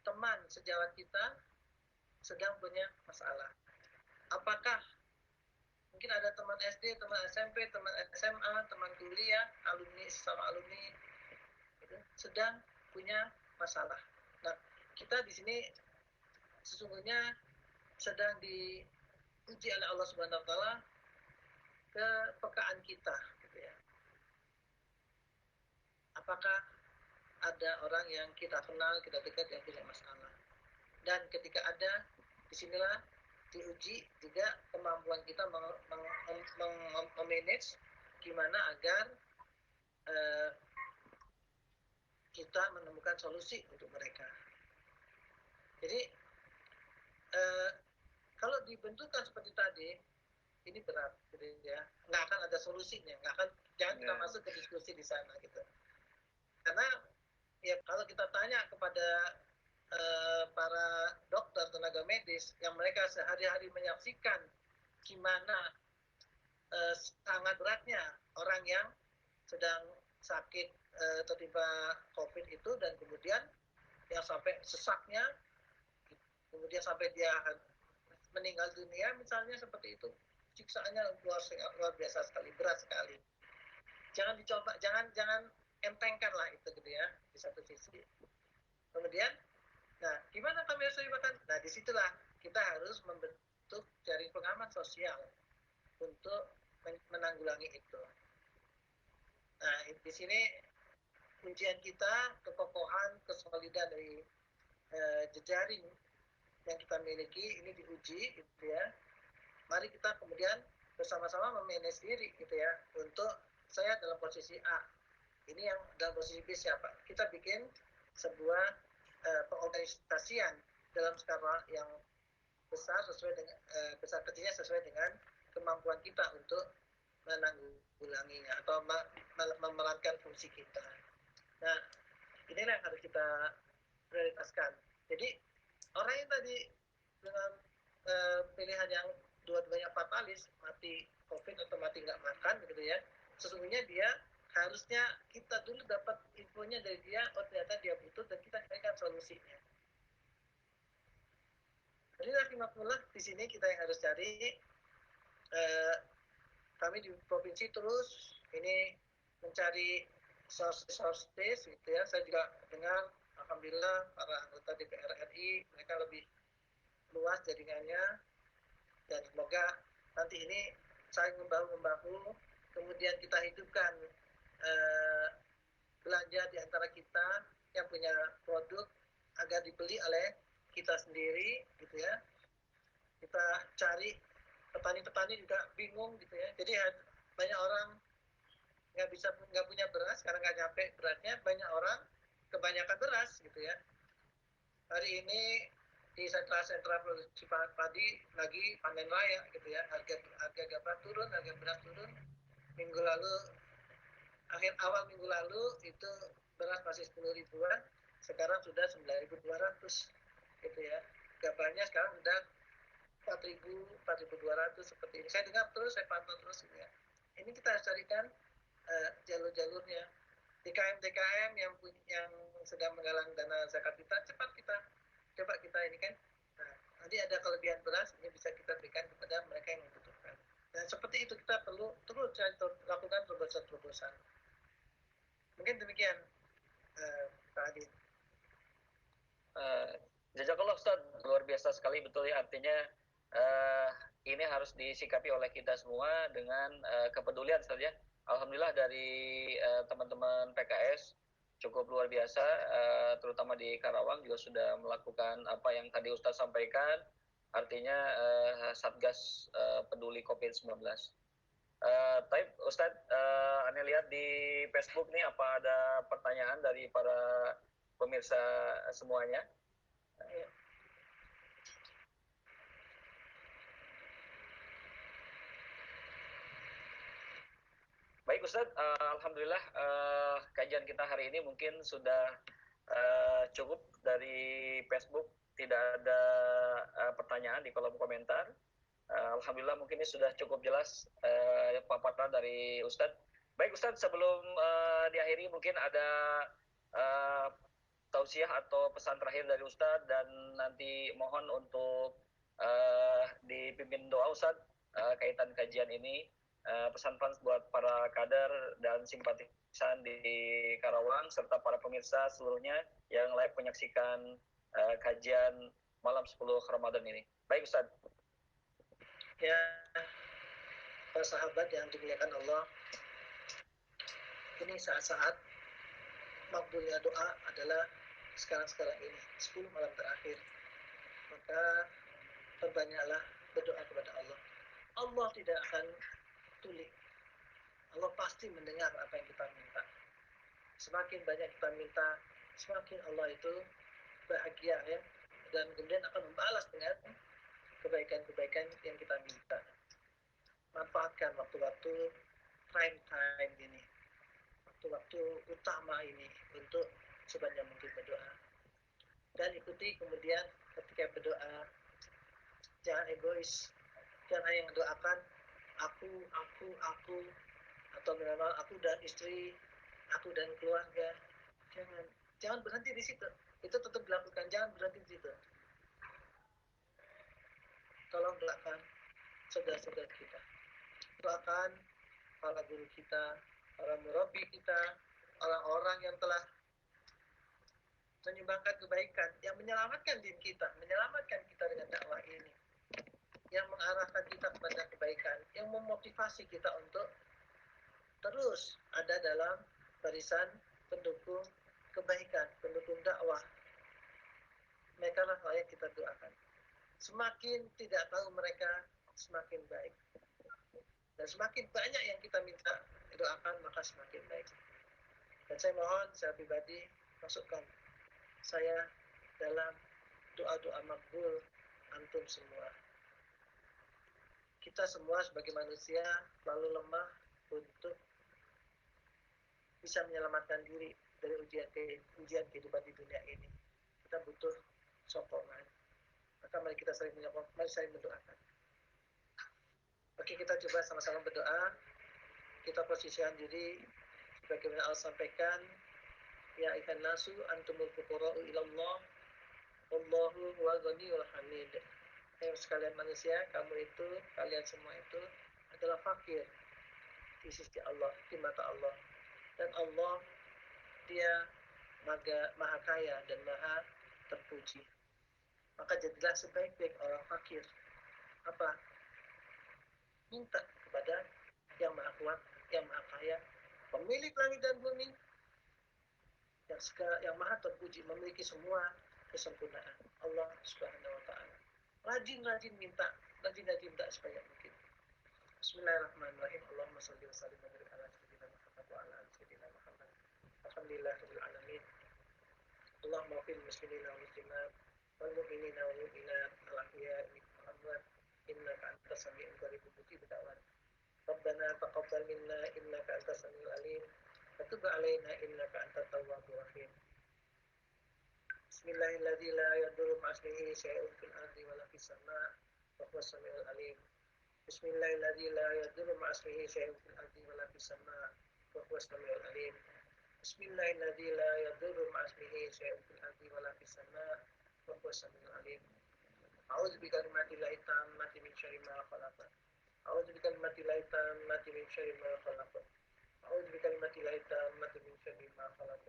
teman sejawat kita sedang punya masalah? Apakah mungkin ada teman SD, teman SMP, teman SMA, teman kuliah, alumni sama alumni gitu, sedang punya masalah. Nah, kita di sini sesungguhnya sedang diuji oleh Allah Subhanahu wa taala kepekaan kita, gitu ya. Apakah ada orang yang kita kenal, kita dekat yang punya masalah? Dan ketika ada, disinilah diuji juga kemampuan kita memanage gimana agar kita menemukan solusi untuk mereka. Jadi kalau dibentukkan seperti tadi, ini berat, gitu ya. Nggak akan ada solusinya, jangan kita masuk ke diskusi di sana, gitu. Karena ya kalau kita tanya kepada para dokter, tenaga medis yang mereka sehari-hari menyaksikan gimana sangat beratnya orang yang sedang sakit tertimpa COVID itu, dan kemudian yang sampai sesaknya, kemudian sampai dia meninggal dunia misalnya, seperti itu. Siksaannya luar biasa sekali, berat sekali. Jangan dicoba, jangan entengkan lah itu, gitu ya, di satu sisi. Kemudian, nah, gimana kami harus terlibatkan? Nah, disitulah kita harus membentuk jaring pengaman sosial untuk menanggulangi itu. Nah, di sini kuncian kita, kekokohan, kesolidan dari jejaring yang kita miliki ini diuji, gitu ya. Mari kita kemudian bersama-sama memanage diri, gitu ya. Untuk saya dalam posisi A, ini yang dalam posisi B siapa? Kita bikin sebuah pengorganisasian dalam skala yang besar, sesuai dengan besar kecilnya sesuai dengan kemampuan kita untuk menanggulanginya atau memerankan fungsi kita. Nah, inilah yang harus kita prioritaskan. Jadi orang yang tadi dengan pilihan yang dua-duanya fatalis, mati COVID atau mati nggak makan, gitu ya, sesungguhnya dia harusnya kita dulu dapat infonya dari dia, oh ternyata dia butuh, dan kita carikan solusinya. Jadi rahimahullah, di sini kita yang harus cari. Kami di provinsi terus ini mencari source base, gitu ya. Saya juga dengar alhamdulillah para anggota DPR RI mereka lebih luas jaringannya, dan semoga nanti ini saling membahu-membahu, kemudian kita hidupkan belanja di antara kita yang punya produk agar dibeli oleh kita sendiri, gitu ya. Kita cari, petani-petani juga bingung, gitu ya. Jadi banyak orang nggak punya beras karena nggak nyampe beratnya. Banyak orang kebanyakan beras, gitu ya. Hari ini di sentra-sentra produksi padi lagi panen raya, gitu ya. Harga gabah turun, harga beras turun. Minggu lalu, awal minggu lalu itu beras masih 10 ribuan, sekarang sudah 9.200, gitu ya. Gabahnya sekarang sudah 4.000, 4.200 seperti ini. Saya dengar terus, saya pantau terus ini ya. Ini kita harus carikan jalur-jalurnya. DKM-DKM yang sedang menggalang dana zakat fitrah, cepat kita coba kita ini kan. Nah, nanti ada kelebihan beras, ini bisa kita berikan kepada mereka yang membutuhkan. Dan seperti itu kita perlu terus lakukan terobosan-terobosan. Mungkin demikian, Pak Adi. Jazakallah Ustaz, luar biasa sekali betul ya, artinya ini harus disikapi oleh kita semua dengan kepedulian saja. Alhamdulillah dari teman-teman PKS cukup luar biasa, terutama di Karawang juga sudah melakukan apa yang tadi Ustaz sampaikan, artinya Satgas peduli COVID-19. Tapi Ustadz, Anda lihat di Facebook nih apa ada pertanyaan dari para pemirsa semuanya? Baik Ustadz, Alhamdulillah kajian kita hari ini mungkin sudah cukup dari Facebook, tidak ada pertanyaan di kolom komentar. Alhamdulillah mungkin ini sudah cukup jelas paparan dari Ustadz. Baik Ustadz, sebelum diakhiri mungkin ada tausiah atau pesan terakhir dari Ustadz, dan nanti mohon untuk dipimpin doa Ustadz kaitan kajian ini, pesan-pesan buat para kader dan simpatisan di Karawang serta para pemirsa seluruhnya yang live menyaksikan kajian malam 10 Ramadan ini. Baik Ustadz. Ya, para sahabat yang dimuliakan Allah, ini saat-saat makbulnya doa adalah sekarang ini, 10 malam terakhir. Maka perbanyaklah berdoa kepada Allah. Allah tidak akan tuli. Allah pasti mendengar apa yang kita minta. Semakin banyak kita minta, semakin Allah itu bahagia ya, dan kemudian akan membalas dengan kebaikan-kebaikan yang kita minta. Manfaatkan waktu-waktu prime time ini, waktu-waktu utama ini untuk sebanyak mungkin berdoa. Dan ikuti kemudian ketika berdoa, jangan egois, jangan hanya mendoakan aku, atau minimal aku dan istri, aku dan keluarga. Jangan berhenti di situ. Itu tetap dilakukan, jangan berhenti di situ. Tolong doakan saudara-saudara kita, doakan para guru kita, para murabi kita, orang-orang yang telah menyumbangkan kebaikan, yang menyelamatkan diri kita, menyelamatkan kita dengan dakwah ini, yang mengarahkan kita kepada kebaikan, yang memotivasi kita untuk terus ada dalam barisan pendukung kebaikan, pendukung dakwah. Mereka lah layak kita doakan. Semakin tidak tahu mereka, semakin baik. Dan semakin banyak yang kita minta doakan, maka semakin baik. Dan saya mohon, saya pribadi, masukkan saya dalam doa-doa makbul antum semua. Kita semua sebagai manusia selalu lemah untuk bisa menyelamatkan diri dari ujian kehidupan di dunia ini. Kita butuh sokongan. Maka mari kita saling menyokong, mari saling mendoakan. Oke, kita coba sama-sama berdoa. Kita posisikan diri sebagaimana Allah sampaikan, ya ayyuhan nasu antumul fuqara'u ilallah wallahu huwal ghaniyyul hamid. Hai sekalian manusia, kalian semua itu adalah fakir di sisi Allah, di mata Allah. Dan Allah, dia maha kaya dan maha terpuji. Maka jadilah sebaik-baik orang fakir. Apa? Minta kepada yang maha kuat, yang maha kaya, pemilik langit dan bumi, yang maha terpuji, memiliki semua kesempurnaan. Allah Subhanahu wa ta'ala. Rajin-rajin minta sebanyak mungkin. Bismillahirrahmanirrahim. Allahumma shalli wa sallim wa barik ala sayyidina Muhammad wa ala ali sayyidina Muhammad. Alhamdulillahirabbil alamin. Allahumma ighfir muslimina wal muslimat wal mu'minina wal mu'minat al ahya'i minhum wal amwat innaka antas samiul qaribul mujib da'wat. Rabbana taqabbal minna innaka antas samiul alim wa tub 'alaina innaka antat tawwabur rahim. Bismillahirrahmanirrahim. La yadurru ma'asmihi syai'un fil ardi wa la fis sama'. وهو السميع العليم. بسم الله الذي لا يضر مع اسمه شيء في الأرض ولا في السماء وهو السميع العليم. بسم الله الذي لا يضر مع اسمه شيء في الأرض ولا في السماء وهو السميع العليم. أعوذ بكلمات الله التامة من شر ما خلق. أعوذ بكلمات الله التامة من شر ما خلق. أعوذ بكلمات الله التامة من شر ما خلق.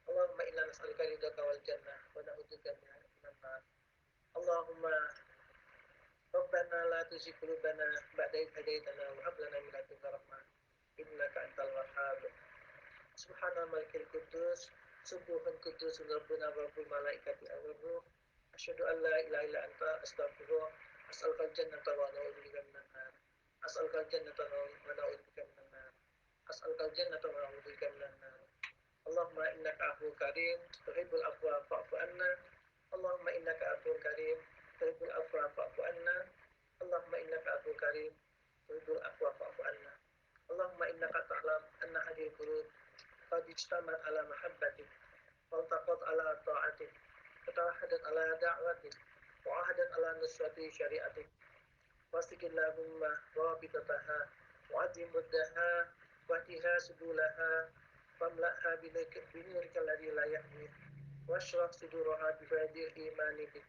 اللهم إنا نسألك رضاك والجنة ونعوذ بك من النار. اللهم ربنا لا تزغ قلوبنا بعد إذ هديتنا وهب لنا من لدنك رحمة إنك أنت الوهاب. سبحان الملك القدوس سبوح قدوس ربنا ورب الملائكة والروح. أشهد أن لا إله إلا أنت أستغفرك. أسألك الجنة ونعوذ بك من النار. أسألك الجنة ونعوذ بك من النار. أسألك الجنة ونعوذ بك من النار. اللهم إنك عفو كريم تحب العفو فاعف عنا. اللهم إنك عفو كريم تحب العفو فاعف عنا. اللهم إنك عفو كريم تحب العفو فاعف عنا. اللهم إنك تعلم أن هذه القلوب قد اجتمعت على محبتك والتقت على طاعتك وتوحدت على دعوتك وعهدت على نصرة شريعتك. واسق اللهم رابطتها وعظم مدها واهدها سبلها واملأها بنورك الذي لا يحمي واشرح صدورها بفيض الإيمان بك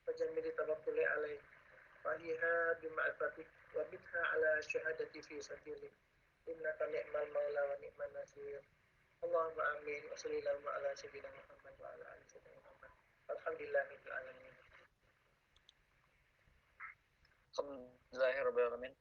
وجمل التوكل عليك وأهلها بمعرفتك وبتها على الشهادة في سبيلك إنك نعم المولى ونعم النصير. اللهم آمين وصلى اللهم على سيدنا محمد وعلى آله سيدنا محمد. الحمد لله رب العالمين. Alhamdulillahirrahmanirrahim.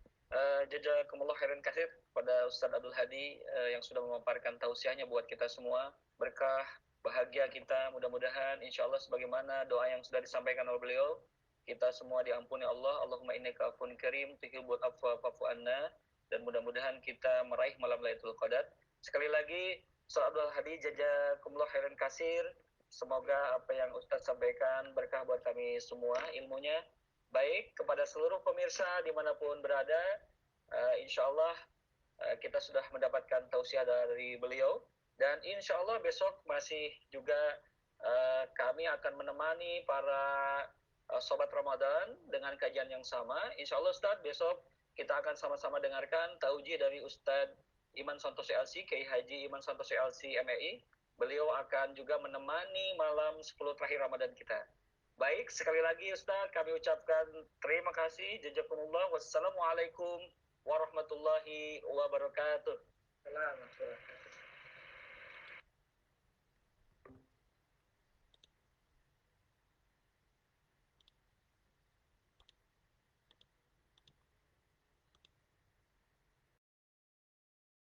Jazakumullah khairan katsir pada Ustadz Abdul Hadi yang sudah memaparkan tausiahnya buat kita semua. Berkah, bahagia kita, mudah-mudahan insya Allah sebagaimana doa yang sudah disampaikan oleh beliau, kita semua diampuni Allah. Allahumma innaka afun karim tuhibbul afwa fa'fu anna. Dan mudah-mudahan kita meraih malam Lailatul Qadar. Sekali lagi, Ustadz Abdul Hadi jazakumullah khairan katsir. Semoga apa yang Ustadz sampaikan berkah buat kami semua ilmunya. Baik, kepada seluruh pemirsa dimanapun berada, insya Allah kita sudah mendapatkan tausiah dari beliau. Dan insya Allah besok masih juga kami akan menemani para sobat Ramadan dengan kajian yang sama. Insya Allah Ustadz, besok kita akan sama-sama dengarkan taujih dari Ustadz Iman Santoso LC, Kiai Haji Iman Santoso LC MEI. Beliau akan juga menemani malam 10 terakhir Ramadan kita. Baik, sekali lagi Ustaz, kami ucapkan terima kasih. Jazakumullah. Wassalamualaikum warahmatullahi wabarakatuh. Selamat.